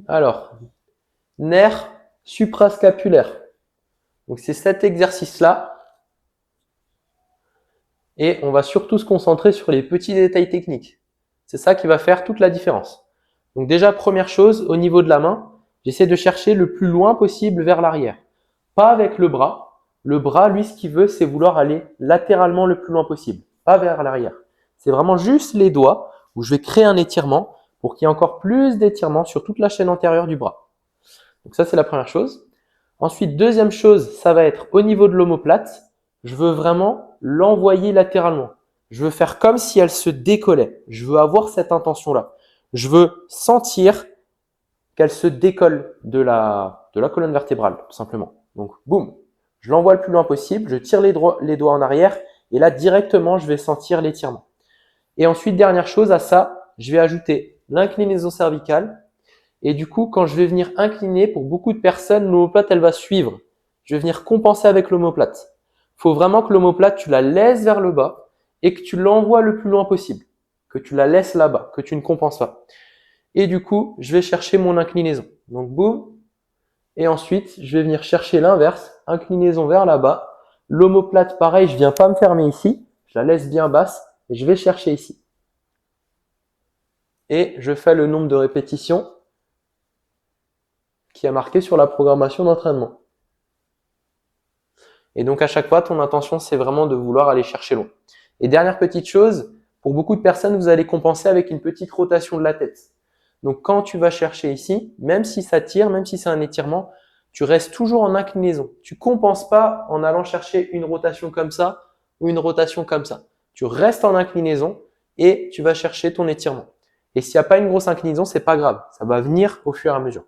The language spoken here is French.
Alors, nerf suprascapulaire. Donc, c'est cet exercice-là. Et on va surtout se concentrer sur les petits détails techniques. C'est ça qui va faire toute la différence. Donc déjà, première chose, au niveau de la main, j'essaie de chercher le plus loin possible vers l'arrière. Pas avec le bras. Le bras, lui, ce qu'il veut, c'est vouloir aller latéralement le plus loin possible, pas vers l'arrière. C'est vraiment juste les doigts où je vais créer un étirement pour qu'il y ait encore plus d'étirement sur toute la chaîne antérieure du bras. Donc ça, c'est la première chose. Ensuite, deuxième chose, ça va être au niveau de l'omoplate. Je veux vraiment l'envoyer latéralement. Je veux faire comme si elle se décollait. Je veux avoir cette intention-là. Je veux sentir qu'elle se décolle de la colonne vertébrale, tout simplement. Donc, boum, je l'envoie le plus loin possible, je tire les doigts en arrière et là, directement, je vais sentir l'étirement. Et ensuite, dernière chose à ça, je vais ajouter l'inclinaison cervicale. Et du coup, quand je vais venir incliner, pour beaucoup de personnes, l'omoplate, elle va suivre. Je vais venir compenser avec l'omoplate. Il faut vraiment que l'omoplate, tu la laisses vers le bas et que tu l'envoies le plus loin possible. Que tu la laisses là-bas, que tu ne compenses pas. Et du coup, je vais chercher mon inclinaison. Donc, boum. Et ensuite, je vais venir chercher l'inverse. Inclinaison vers là-bas. L'omoplate, pareil, je viens pas me fermer ici. Je la laisse bien basse et je vais chercher ici. Et je fais le nombre de répétitions qui est marqué sur la programmation d'entraînement. Et donc, à chaque fois, ton intention, c'est vraiment de vouloir aller chercher loin. Et dernière petite chose, pour beaucoup de personnes, vous allez compenser avec une petite rotation de la tête. Donc, quand tu vas chercher ici, même si ça tire, même si c'est un étirement, tu restes toujours en inclinaison. Tu compenses pas en allant chercher une rotation comme ça ou une rotation comme ça. Tu restes en inclinaison et tu vas chercher ton étirement. Et s'il n'y a pas une grosse inclinaison, c'est pas grave. Ça va venir au fur et à mesure.